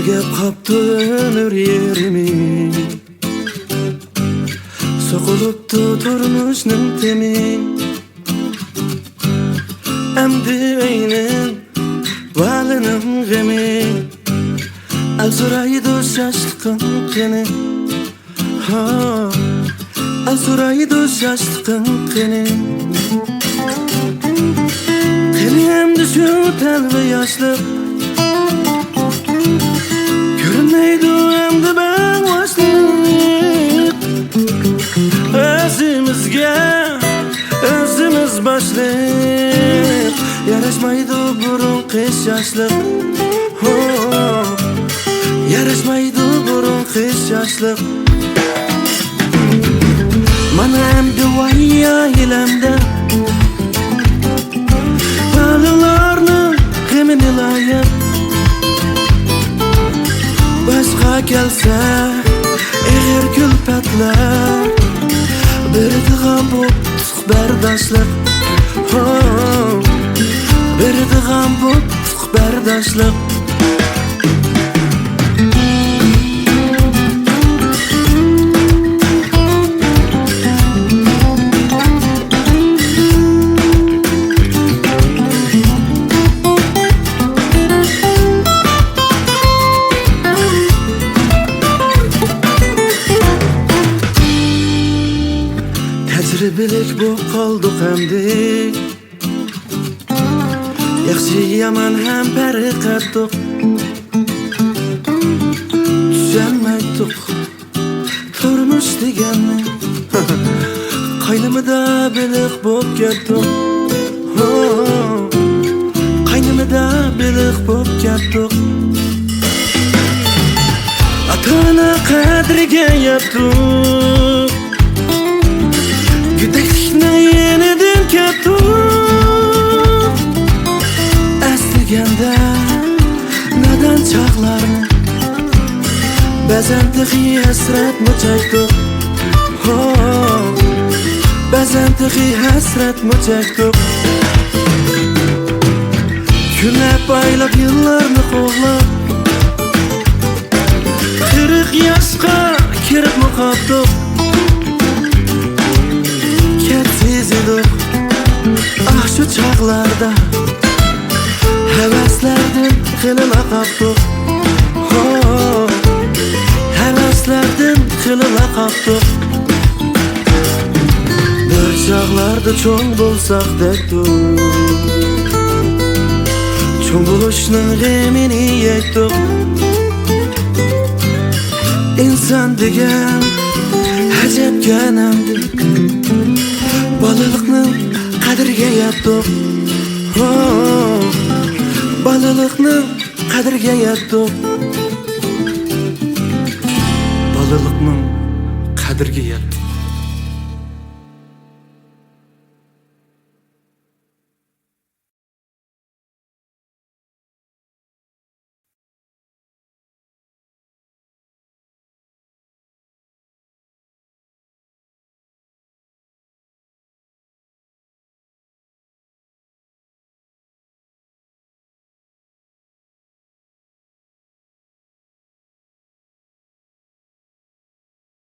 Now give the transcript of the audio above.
Çegep kaptı ömür yerimi, sokuluptu turmuşnun temi. Emdi eynin valının gemi, azuraydı şaşkın keni. Azuraydı şaşkın keni. Kenim düşü tel ve yaşlı, görünmeydi emdi ben başlık. Özümüz başlık, yaraşmaydı burun kış yaşlık. Yaraşmaydı burun kış yaşlık. Mana emdi vay ailemde, balılarının gemini layık. Başka gelse eğer külpetler, berdiğen bu berdaşlık. Berdiğen bu berdaşlık. Tecrübelik bu kaldık emdi, yaxşı yaman hem beriqattık. Düşenmeydik turmuş degenni, qaynımıda bilik bop ketdik. Qaynımıda bilik bop ketdik. Ata-ana qadriga yetdik, güdeklikni yeniden ketdik. Estigende neden çağlarını, bazen tığı hasret mi çektik. Bazen tığı hasret mi çektik. Günlep aylap yıllarını qoğlap, 40 yaşqa kirip mi qaptık. Ketsiz idik ah şu çağlarda, heveslerden kılıla kaptık. Heveslerden kılıla kaptık. Bir çağlarda çoğun bulsak dektik, çoğun buluşunun gemini yektik. İnsan degen acep genemdi, balılıkның qadriga yetdik. Balılıkның qadriga yetdik. Balılıkның qadriga yetdik.